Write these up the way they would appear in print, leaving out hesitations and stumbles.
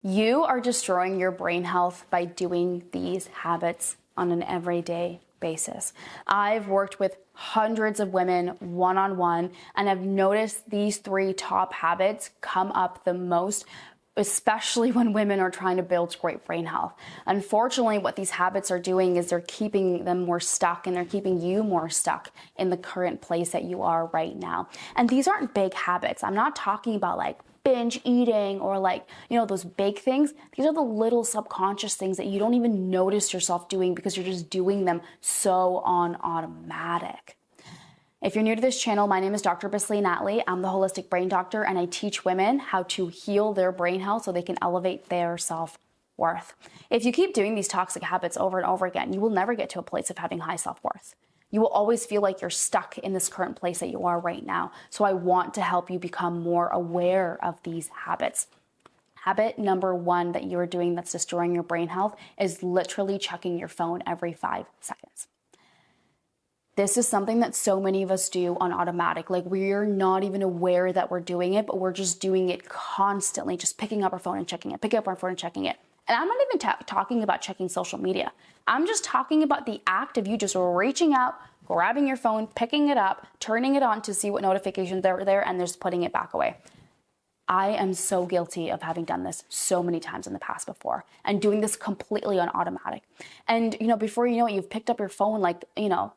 You are destroying your brain health by doing these habits on an everyday basis. I've worked with hundreds of women one-on-one, and I've noticed these three top habits come up the most, especially when women are trying to build great brain health. Unfortunately, what these habits are doing is they're keeping them more stuck, and they're keeping you more stuck in the current place that you are right now. And these aren't big habits. I'm not talking about like binge eating or those big things. These are the little subconscious things that you don't even notice yourself doing because you're just doing them so on automatic. If you're new to this channel, my name is Dr. Bisley Natalie. I'm the holistic brain doctor, and I teach women how to heal their brain health so they can elevate their self-worth. If you keep doing these toxic habits over and over again, you will never get to a place of having high self-worth. You will always feel like you're stuck in this current place that you are right now. So I want to help you become more aware of these habits. Habit number one that you are doing that's destroying your brain health is literally checking your phone every 5 seconds. This is something that so many of us do on automatic. Like, we're not even aware that we're doing it, but we're just doing it constantly, just picking up our phone and checking it, picking up our phone and checking it. And I'm not even talking about checking social media. I'm just talking about the act of you just reaching out, grabbing your phone, picking it up, turning it on to see what notifications are there, and just putting it back away. I am so guilty of having done this so many times in the past before and doing this completely on automatic. And, before you know it, you've picked up your phone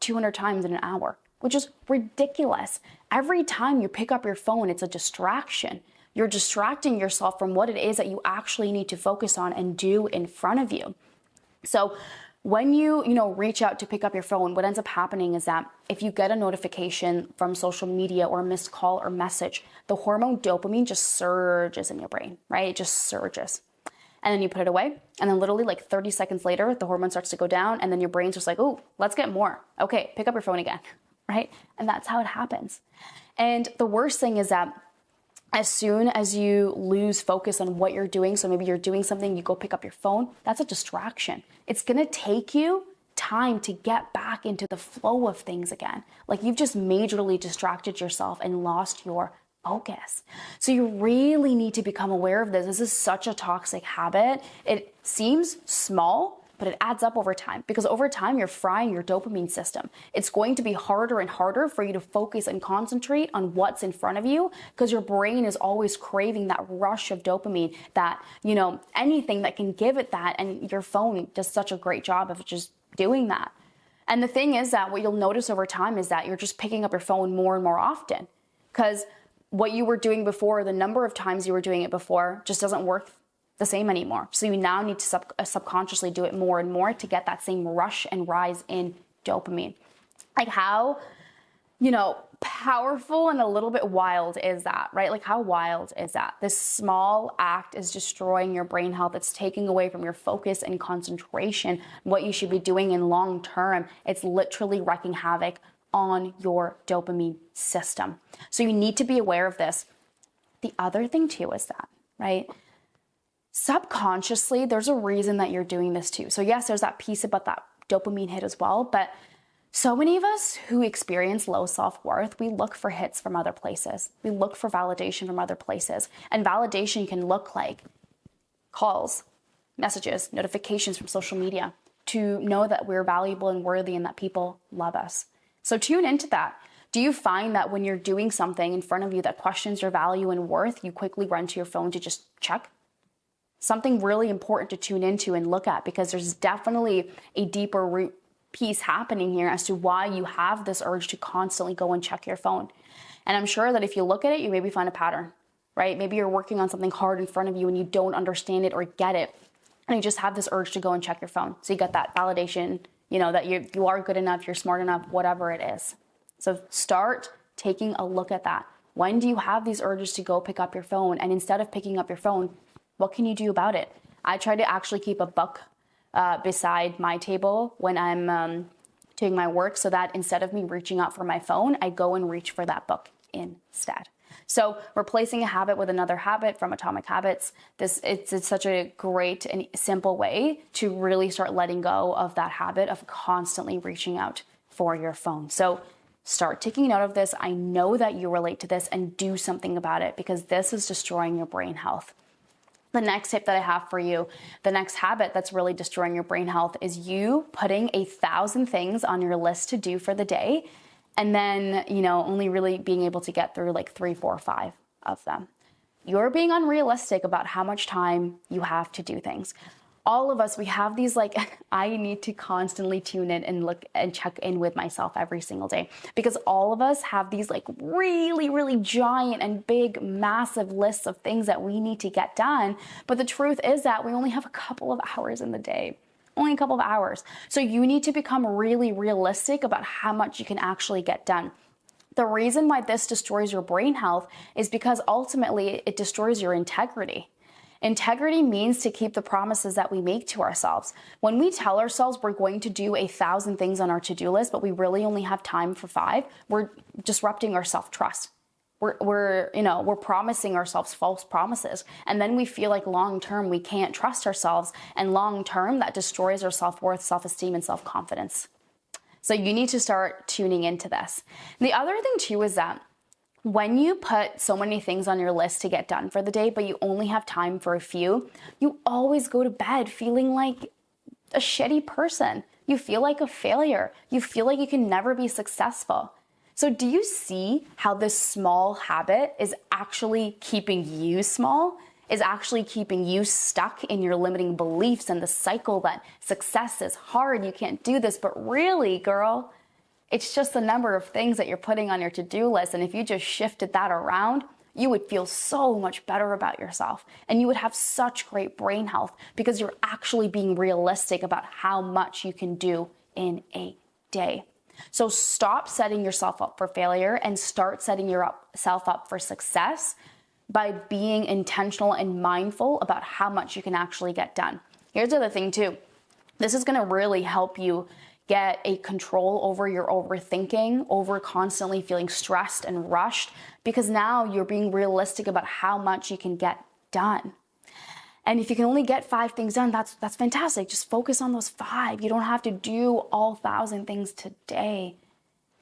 200 times in an hour, which is ridiculous. Every time you pick up your phone, it's a distraction. You're distracting yourself from what it is that you actually need to focus on and do in front of you. So when you reach out to pick up your phone, what ends up happening is that if you get a notification from social media or a missed call or message, the hormone dopamine just surges in your brain, right? It just surges. And then you put it away, and then literally 30 seconds later, the hormone starts to go down, and then your brain's just like, oh, let's get more. Okay, pick up your phone again, right? And that's how it happens. And the worst thing is that as soon as you lose focus on what you're doing, so maybe you're doing something, you go pick up your phone, that's a distraction. It's gonna take you time to get back into the flow of things again. Like, you've just majorly distracted yourself and lost your focus. So you really need to become aware of this. This is such a toxic habit. It seems small, but it adds up over time, because over time you're frying your dopamine system. It's going to be harder and harder for you to focus and concentrate on what's in front of you, because your brain is always craving that rush of dopamine, that, anything that can give it that. And your phone does such a great job of just doing that. And the thing is that what you'll notice over time is that you're just picking up your phone more and more often, because what you were doing before, the number of times you were doing it before, just doesn't work the same anymore. So you now need to subconsciously do it more and more to get that same rush and rise in dopamine. Like, how, powerful and a little bit wild is that, right? Like, how wild is that? This small act is destroying your brain health. It's taking away from your focus and concentration, what you should be doing in long term. It's literally wreaking havoc on your dopamine system. So you need to be aware of this. The other thing too is that, right? Subconsciously, there's a reason that you're doing this too. So yes, there's that piece about that dopamine hit as well, but so many of us who experience low self-worth, we look for hits from other places. We look for validation from other places. And validation can look like calls, messages, notifications from social media, to know that we're valuable and worthy and that people love us. So tune into that. Do you find that when you're doing something in front of you that questions your value and worth, you quickly run to your phone to just check? Something really important to tune into and look at, because there's definitely a deeper root piece happening here as to why you have this urge to constantly go and check your phone. And I'm sure that if you look at it, you maybe find a pattern, right? Maybe you're working on something hard in front of you and you don't understand it or get it, and you just have this urge to go and check your phone. So you got that validation, that you are good enough, you're smart enough, whatever it is. So start taking a look at that. When do you have these urges to go pick up your phone? And instead of picking up your phone, what can you do about it? I try to actually keep a book beside my table when I'm doing my work, so that instead of me reaching out for my phone, I go and reach for that book instead. So replacing a habit with another habit from Atomic Habits, it's such a great and simple way to really start letting go of that habit of constantly reaching out for your phone. So start taking note of this. I know that you relate to this, and do something about it, because this is destroying your brain health. The next tip that I have for you, the next habit that's really destroying your brain health, is you putting 1,000 things on your list to do for the day, and then, only really being able to get through like 3, 4, 5 of them. You're being unrealistic about how much time you have to do things. All of us, we have these I need to constantly tune in and look and check in with myself every single day, because all of us have these really, really giant and big, massive lists of things that we need to get done. But the truth is that we only have a couple of hours in the day. Only a couple of hours. So you need to become really realistic about how much you can actually get done. The reason why this destroys your brain health is because ultimately it destroys your integrity. Integrity means to keep the promises that we make to ourselves. When we tell ourselves we're going to do 1,000 things on our to-do list, but we really only have time for 5, we're disrupting our self-trust. We're promising ourselves false promises. And then we feel like long-term we can't trust ourselves. And long-term that destroys our self-worth, self-esteem, and self-confidence. So you need to start tuning into this. And the other thing too is that when you put so many things on your list to get done for the day, but you only have time for a few, you always go to bed feeling like a shitty person. You feel like a failure. You feel like you can never be successful. So do you see how this small habit is actually keeping you small? Is actually keeping you stuck in your limiting beliefs and the cycle that success is hard, you can't do this, but really, girl, it's just the number of things that you're putting on your to-do list. And if you just shifted that around, you would feel so much better about yourself. And you would have such great brain health because you're actually being realistic about how much you can do in a day. So stop setting yourself up for failure and start setting yourself up for success by being intentional and mindful about how much you can actually get done. Here's the other thing too. This is going to really help you get a control over your overthinking, over constantly feeling stressed and rushed, because now you're being realistic about how much you can get done. And if you can only get 5 things done, that's fantastic. Just focus on those 5. You don't have to do all 1,000 things today.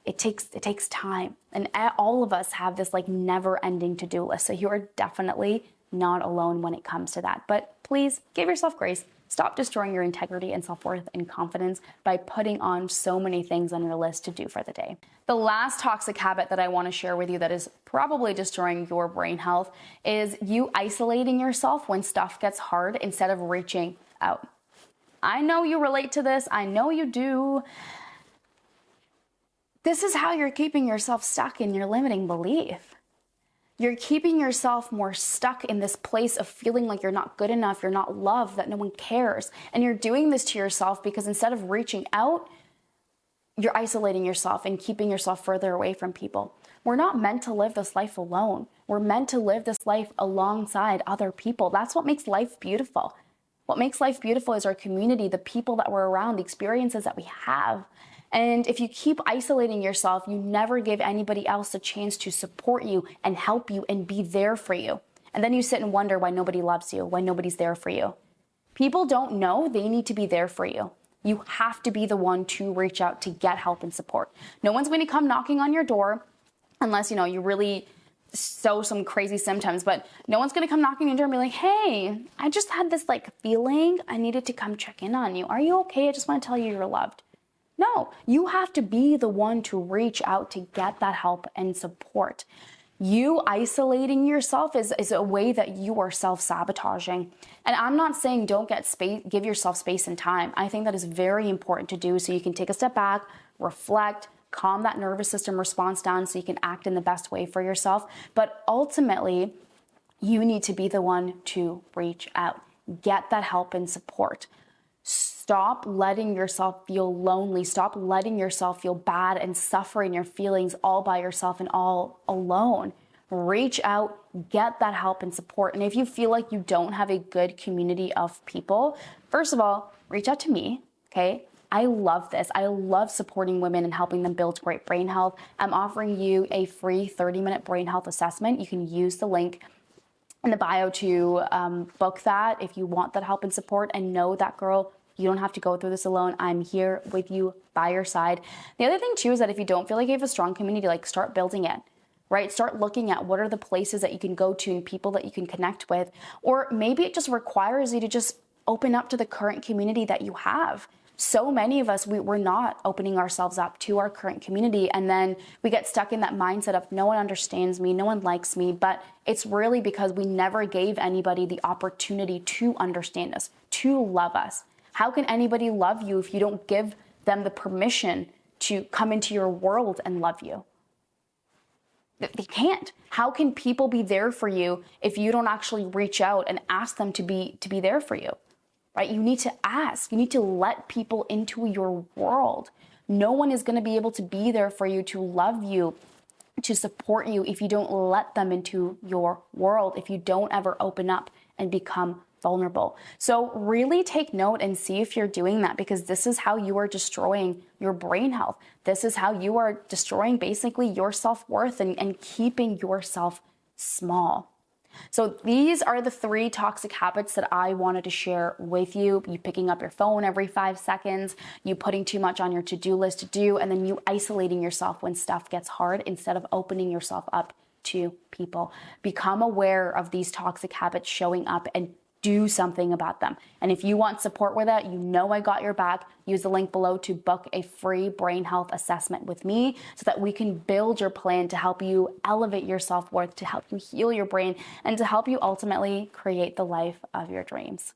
It takes time. And all of us have this never-ending to-do list. So you are definitely not alone when it comes to that. But please give yourself grace. Stop destroying your integrity and self-worth and confidence by putting on so many things on your list to do for the day. The last toxic habit that I want to share with you that is probably destroying your brain health is you isolating yourself when stuff gets hard instead of reaching out. I know you relate to this. I know you do. This is how you're keeping yourself stuck in your limiting belief. You're keeping yourself more stuck in this place of feeling like you're not good enough, you're not loved, that no one cares. And you're doing this to yourself because instead of reaching out, you're isolating yourself and keeping yourself further away from people. We're not meant to live this life alone. We're meant to live this life alongside other people. That's what makes life beautiful. What makes life beautiful is our community, the people that we're around, the experiences that we have. And if you keep isolating yourself, you never give anybody else a chance to support you and help you and be there for you. And then you sit and wonder why nobody loves you, why nobody's there for you. People don't know they need to be there for you. You have to be the one to reach out to get help and support. No one's going to come knocking on your door unless, you really show some crazy symptoms, but no one's going to come knocking on your door and be like, hey, I just had this feeling. I needed to come check in on you. Are you okay? I just want to tell you you're loved. No, you have to be the one to reach out to get that help and support. You isolating yourself is a way that you are self-sabotaging. And I'm not saying don't get space, give yourself space and time. I think that is very important to do so you can take a step back, reflect, calm that nervous system response down so you can act in the best way for yourself. But ultimately, you need to be the one to reach out, get that help and support. Stop letting yourself feel lonely. Stop letting yourself feel bad and suffer in your feelings all by yourself and all alone. Reach out, get that help and support. And if you feel like you don't have a good community of people, first of all, reach out to me, okay? I love this. I love supporting women and helping them build great brain health. I'm offering you a free 30-minute brain health assessment. You can use the link in the bio to book that if you want that help and support, and know that, girl, you don't have to go through this alone. I'm here with you by your side. The other thing too is that if you don't feel like you have a strong community, start building it. right? Start looking at what are the places that you can go to and people that you can connect with. Or maybe it just requires you to just open up to the current community that you have. So many of us, we're not opening ourselves up to our current community. And then we get stuck in that mindset of no one understands me, no one likes me. But it's really because we never gave anybody the opportunity to understand us, to love us. How can anybody love you if you don't give them the permission to come into your world and love you? They can't. How can people be there for you if you don't actually reach out and ask them to be there for you? Right? You need to ask. You need to let people into your world. No one is going to be able to be there for you, to love you, to support you if you don't let them into your world, if you don't ever open up and become vulnerable. So really take note and see if you're doing that, because this is how you are destroying your brain health. This is how you are destroying basically your self-worth and keeping yourself small. So these are the 3 toxic habits that I wanted to share with you. You picking up your phone every 5 seconds, you putting too much on your to-do list to do, and then you isolating yourself when stuff gets hard instead of opening yourself up to people. Become aware of these toxic habits showing up and do something about them. And if you want support with that, you know I got your back. Use the link below to book a free brain health assessment with me so that we can build your plan to help you elevate your self-worth, to help you heal your brain, and to help you ultimately create the life of your dreams.